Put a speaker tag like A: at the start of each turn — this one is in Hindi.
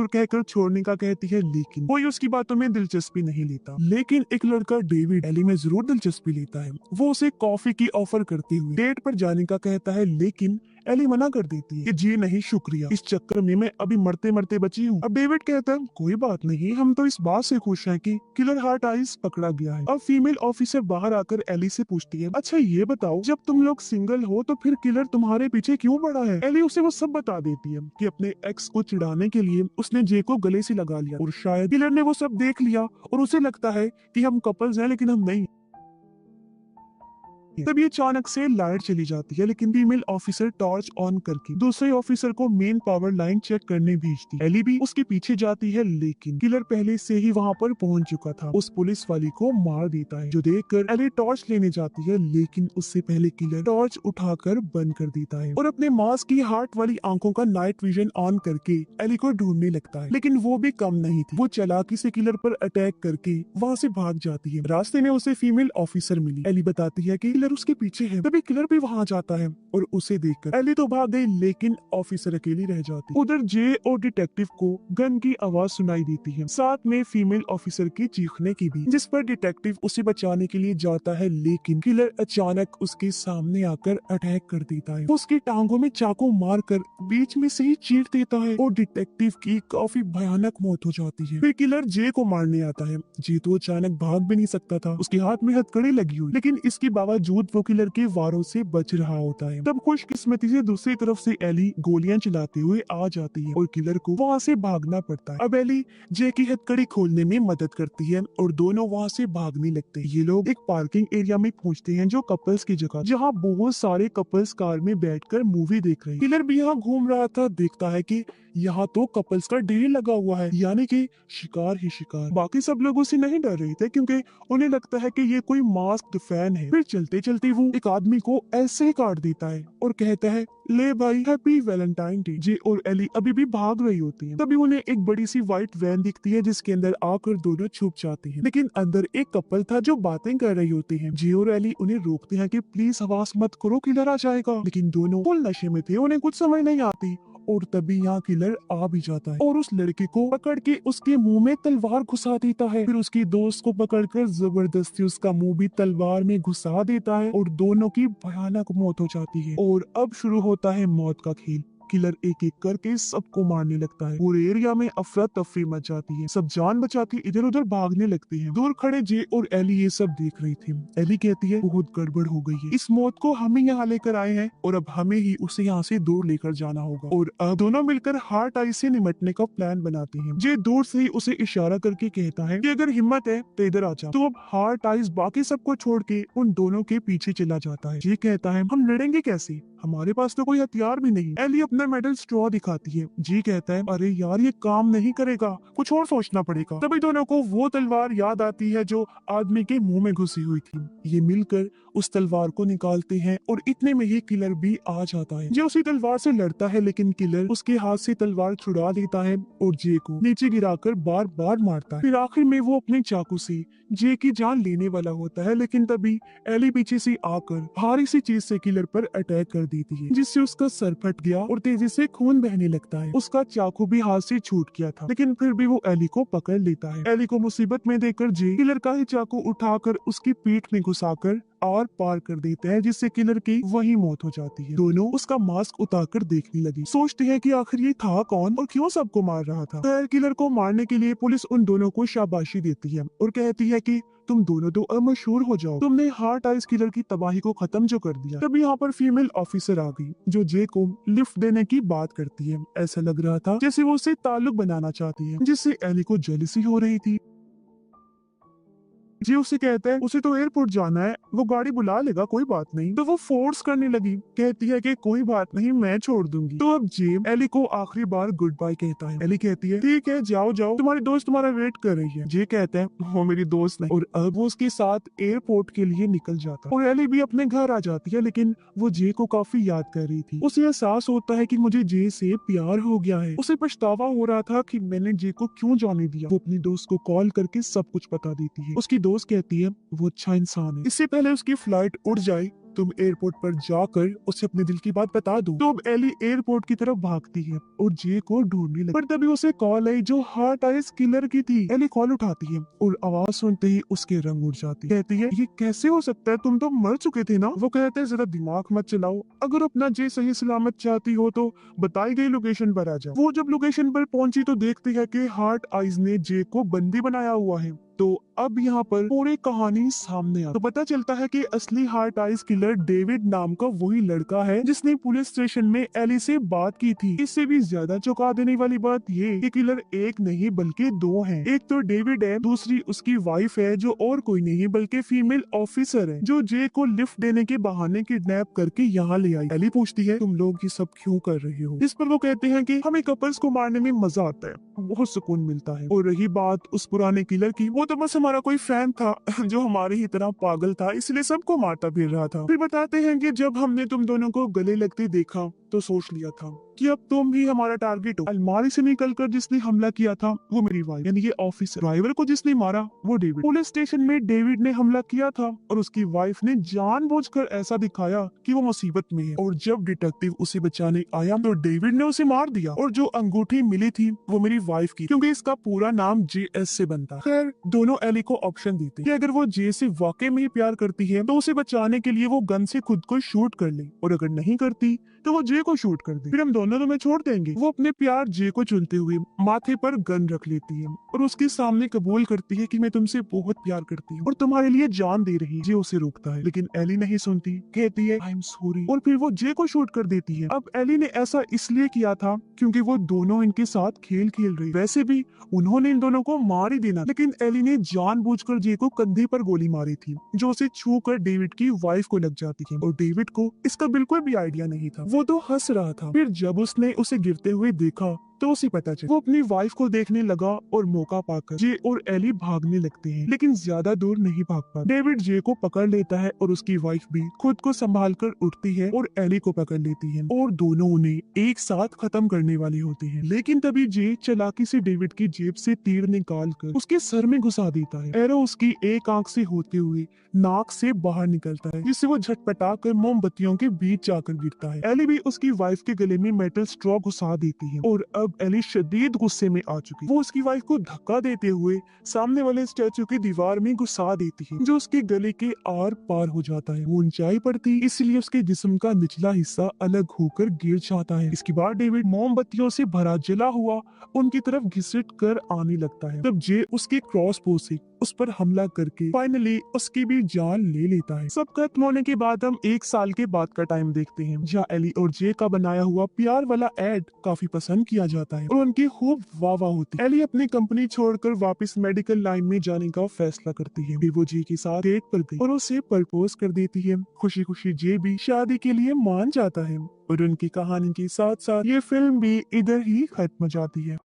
A: कसूर कहकर छोड़ने का कहती है, लेकिन कोई उसकी बातों में दिलचस्पी नहीं लेता। लेकिन एक लड़का डेविड एली में जरूर दिलचस्पी लेता है। वो उसे कॉफी की ऑफर करते हुए डेट पर जाने का कहता है, लेकिन एली मना कर देती है कि जी नहीं शुक्रिया, इस चक्कर में मैं अभी मरते मरते बची हूँ। अब डेविड कहता है, कोई बात नहीं, हम तो इस बात से खुश हैं कि किलर हार्ट आइस पकड़ा गया है। अब फीमेल ऑफिसर बाहर आकर एली से पूछती है, अच्छा ये बताओ, जब तुम लोग सिंगल हो तो फिर किलर तुम्हारे पीछे क्यों पड़ा है? एली उसे वो सब बता देती है कि अपने एक्स को चिढ़ाने के लिए उसने जे को गले से लगा लिया और शायद किलर ने वो सब देख लिया और उसे लगता है कि हम कपल्स हैं, लेकिन हम नहीं। तब ये अचानक से लाइट चली जाती है, लेकिन फीमेल ऑफिसर टॉर्च ऑन करके दूसरे ऑफिसर को मेन पावर लाइन चेक करने भेजती है। एली भी उसके पीछे जाती है, लेकिन किलर पहले से ही वहाँ पर पहुंच चुका था। उस पुलिस वाली को मार देता है, जो देखकर एली टॉर्च लेने जाती है, लेकिन उससे पहले किलर टॉर्च उठाकर बंद कर देता है और अपने मास्क की हार्ट वाली आंखों का नाइट विजन ऑन करके एली को ढूंढने लगता है। लेकिन वो भी कम नहीं थी, वो चालाकी से किलर पर अटैक करके वहाँ से भाग जाती है। रास्ते में उसे फीमेल ऑफिसर मिली। एली बताती है कि किलर उसके पीछे है। तभी किलर भी वहाँ जाता है और उसे देखकर एली तो भाग गई, लेकिन ऑफिसर अकेली रह जाती। उधर जे और डिटेक्टिव को गन की आवाज सुनाई देती है, साथ में फीमेल ऑफिसर की चीखने की भी, जिस पर डिटेक्टिव उसे बचाने के लिए जाता है, लेकिन किलर अचानक उसके सामने आकर अटैक कर देता है। वो उसकी टांगों में चाकू मारकर बीच में से ही चीर देता है और डिटेक्टिव की काफी भयानक मौत हो जाती है। फिर किलर जे को मारने आता है। जे तो अचानक भाग भी नहीं सकता था, उसके हाथ में हथकड़ी लगी हुई, लेकिन इसके बावजूद वो किलर के वारों से बच रहा होता है। तब खुशकिस्मती से दूसरी तरफ से एली गोलियां चलाते हुए आ जाती है और किलर को वहाँ से भागना पड़ता है। अब एली जे की हथकड़ी खोलने में मदद करती है और दोनों वहाँ से भागने लगते हैं। ये लोग एक पार्किंग एरिया में पहुँचते हैं, जो कपल्स की जगह, जहाँ बहुत सारे कपल्स कार में बैठकर मूवी देख रहे हैं। किलर भी यहाँ घूम रहा था, देखता है कि यहाँ तो कपल्स का ढेर लगा हुआ है, यानी कि शिकार ही शिकार। बाकी सब लोग उसे नहीं डर रहे थे, क्योंकि उन्हें लगता है कि ये कोई मास्क्ड फैन है। फिर चलते चलते वो एक आदमी को ऐसे ही काट देता है और कहता है, ले भाई, हैप्पी वैलेंटाइन डे। जे और एली अभी भी भाग रही होती हैं। तभी उन्हें एक बड़ी सी व्हाइट वैन दिखती है, जिसके अंदर आकर दोनों छुप जाते हैं, लेकिन अंदर एक कपल था जो बातें कर रही होती हैं। जे और एली उन्हें रोकते हैं कि प्लीज आवाज मत करो, किलर आ जाएगा, लेकिन दोनों फुल नशे में थे, उन्हें कुछ समझ नहीं आती। और तभी यहाँ किलर आ भी जाता है और उस लड़के को पकड़ के उसके मुंह में तलवार घुसा देता है। फिर उसकी दोस्त को पकड़कर जबरदस्ती उसका मुंह भी तलवार में घुसा देता है और दोनों की भयानक मौत हो जाती है। और अब शुरू होता है मौत का खेल। किलर एक एक करके सबको मारने लगता है। पूरे एरिया में अफरा तफरी मच जाती है। सब जान बचा के इधर उधर भागने लगते हैं। दूर खड़े जे और एली ये सब देख रही थी। एली कहती है, बहुत गड़बड़ हो गई है, इस मौत को हम ही यहाँ लेकर आए हैं और अब हमें ही उसे यहाँ से दूर लेकर जाना होगा। और अब दोनों मिलकर हार्ट आइस से निपटने का प्लान बनाते हैं। जे दूर से ही उसे इशारा करके कहता है कि अगर हिम्मत है तो इधर आ जा। तो अब हार्ट आइस बाकी सबको छोड़ के उन दोनों के पीछे चला जाता है। जे कहता है, हम लड़ेंगे कैसे, हमारे पास तो कोई हथियार भी नहीं। एली अपना मेडल स्ट्रॉ दिखाती है। जी कहता है, अरे यार ये काम नहीं करेगा, कुछ और सोचना पड़ेगा। तभी दोनों को वो तलवार याद आती है जो आदमी के मुंह में घुसी हुई थी। ये मिलकर उस तलवार को निकालते हैं और इतने में ही किलर भी आ जाता है। जे उसी तलवार से लड़ता है, लेकिन किलर उसके हाथ से तलवार छुड़ा देता है और जे को नीचे गिराकर बार बार मारता है। फिर आखिर में वो अपने चाकू से जे की जान लेने वाला होता है, लेकिन तभी एली पीछे से आकर भारी सी चीज से किलर पर अटैक कर देती है, जिससे उसका सर फट गया और तेजी से खून बहने लगता है। उसका चाकू भी हाथ से छूट गया था, लेकिन फिर भी वो एली को पकड़ लेता है। एली को मुसीबत में देखकर जे किलर का ही चाकू उठाकर उसकी पीठ में घुसाकर आर पार कर देते हैं, जिससे किलर की वही मौत हो जाती है। दोनों उसका मास्क उतारकर देखने लगी, सोचते हैं कि आखिर ये था कौन और क्यों सबको मार रहा था। खैर, किलर को मारने के लिए पुलिस उन दोनों को शाबाशी देती है और कहती है कि तुम दोनों तो मशहूर हो जाओ, तुमने हार्ट आइस किलर की तबाही को खत्म जो कर दिया। तब यहाँ पर फीमेल ऑफिसर आ गई, जो जे को लिफ्ट देने की बात करती है। ऐसा लग रहा था जैसे वो उससे ताल्लुक बनाना चाहती है, जिससे एली को जेलसी हो रही थी। जी उसे कहता है, उसे तो एयरपोर्ट जाना है, वो गाड़ी बुला लेगा, कोई बात नहीं। तो वो फोर्स करने लगी, कहती है कि कोई बात नहीं, मैं छोड़ दूंगी। तो अब जे एली को आखिरी बार गुड बाय कहता है। एली कहती है, ठीक है जाओ जाओ, तुम्हारी दोस्त तुम्हारा वेट कर रही है। जे कहता है, वो मेरी दोस्त नहीं। और अब वो उसके साथ एयरपोर्ट के लिए निकल जाता है और एली भी अपने घर आ जाती है, लेकिन वो जे को काफी याद कर रही थी। उसे एहसास होता है कि मुझे जे से प्यार हो गया है। उसे पछतावा हो रहा था कि मैंने जे को क्यों जाने दिया। वो अपनी दोस्त को कॉल करके सब कुछ बता देती है। उसकी दोस्त कहती है, वो अच्छा इंसान है, इससे पहले उसकी फ्लाइट उड़ जाए तुम एयरपोर्ट पर जाकर उसे अपने दिल की बात बता दो। तो अब एली एयरपोर्ट की तरफ भागती है और जे को ढूंढने लगती है। पर तभी उसे कॉल आई जो हार्ट आइज किलर की थी। एली कॉल उठाती है और आवाज सुनते ही उसके रंग उड़ जाती है। कहती है ये कैसे हो सकता है, तुम तो मर चुके थे ना। वो कहते हैं जरा दिमाग मत चलाओ, अगर अपना जे सही सलामत चाहती हो तो बताई गई लोकेशन पर आ जाओ। वो जब लोकेशन पर पहुंची तो देखती है कि हार्ट आइज ने जे को बंदी बनाया हुआ है। तो अब यहाँ पर पूरी कहानी सामने आ तो पता चलता है कि असली हार्ट आइज किलर डेविड नाम का वही लड़का है जिसने पुलिस स्टेशन में एली से बात की थी। इससे भी ज्यादा चौंका देने वाली बात ये कि किलर एक नहीं बल्कि दो हैं। एक तो डेविड है, दूसरी उसकी वाइफ है जो और कोई नहीं बल्कि फीमेल ऑफिसर है जो जे को लिफ्ट देने के बहाने किडनैप करके यहाँ ले आई। एली पूछती है तुम लोग ये सब क्यों कर रहे हो। इस पर वो कहते हैं कि हमें कपल्स को मारने में मजा आता है, बहुत सुकून मिलता है। और रही बात उस पुराने किलर की, वो तो बस हमारा कोई फैन था जो हमारी ही तरह पागल था, इसलिए सबको मारता फिर रहा था। फिर बताते हैं कि जब हमने तुम दोनों को गले लगते देखा तो सोच लिया था कि अब तुम ही हमारा टारगेट हो। अलमारी से निकलकर जिसने हमला किया था वो मेरी वाइफ यानी कि ऑफिसर। ड्राइवर को जिसने मारा वो डेविड। पुलिस स्टेशन में डेविड ने हमला किया था और उसकी वाइफ ने जानबूझकर ऐसा दिखाया कि वो मुसीबत में है। और जब डिटेक्टिव उसे बचाने आया तो डेविड ने उसे मार दिया। और जो अंगूठी मिली थी वो मेरी वाइफ की, क्योंकि इसका पूरा नाम JS से बनता। खैर दोनों एली को ऑप्शन देते कि अगर वो जे से वाकई में ही प्यार करती है तो उसे बचाने के लिए वो गन से खुद को शूट कर ले, और अगर नहीं करती तो वो जे को शूट कर दे, फिर हम दोनों तुम्हें छोड़ देंगे। वो अपने प्यार जे को चुनते हुए माथे पर गन रख लेती है और उसके सामने कबूल करती है कि मैं तुमसे बहुत प्यार करती हूँ और तुम्हारे लिए जान दे रही है। जे उसे रोकता है लेकिन एली नहीं सुनती, कहती है आई एम सॉरी, और फिर वो जे को शूट कर देती है। अब एली ने ऐसा इसलिए किया था क्योंकि वो दोनों इनके साथ खेल खेल रही। वैसे भी उन्होंने इन दोनों को मार ही देना, लेकिन एली ने जानबूझकर जे को कंधे पर गोली मारी थी जो उसे छू कर डेविड की वाइफ को लग जाती है। और डेविड को इसका बिल्कुल भी आइडिया नहीं था, वो तो हंस रहा था। फिर जब उसने उसे गिरते हुए देखा तो उसे पता चला। वो अपनी वाइफ को देखने लगा और मौका पाकर जे और एली भागने लगते हैं, लेकिन ज्यादा दूर नहीं भाग पाते। डेविड जे को पकड़ लेता है और उसकी वाइफ भी खुद को संभाल कर उठती है और एली को पकड़ लेती है और दोनों उन्हें एक साथ खत्म करने वाली होती है। लेकिन तभी जे चालाकी से डेविड की जेब से तीर निकाल कर उसके सर में घुसा देता है। एरो उसकी एक आंख से होते हुए नाक से बाहर निकलता है, जिससे वो झटपटा कर मोमबत्तियों के बीच जाकर गिरता है। एली भी उसकी वाइफ के गले में मेटल स्ट्रॉ घुसा देती है और अब एली शदीद गुस्से में आ चुकी। वो उसकी वाइफ को धक्का देते हुए सामने वाले स्टैचू की दीवार में घुसा देती है जो उसके गले के आर पार हो जाता है। वो ऊंचाई पर थी इसलिए उसके जिस्म का निचला हिस्सा अलग होकर गिर जाता है। इसके बाद डेविड मोमबत्तियों से भरा जला हुआ उनकी तरफ घिसट कर आने लगता है। तब जे उसके क्रॉसबो से उस पर हमला करके फाइनली उसकी भी जान ले लेता है। सब खत्म होने के बाद हम 1 साल के बाद का टाइम देखते हैं जहाँ एली और जे का बनाया हुआ प्यार वाला एड काफी पसंद किया जाता है और उनकी खूब वाह वाह होती है। एली अपनी कंपनी छोड़कर वापस मेडिकल लाइन में जाने का फैसला करती है। फिर वो जे के साथ डेट पर गई और उसे प्रपोज कर देती है। खुशी खुशी जे भी शादी के लिए मान जाता है और उनकी कहानी के साथ साथ ये फिल्म भी इधर ही खत्म हो जाती है।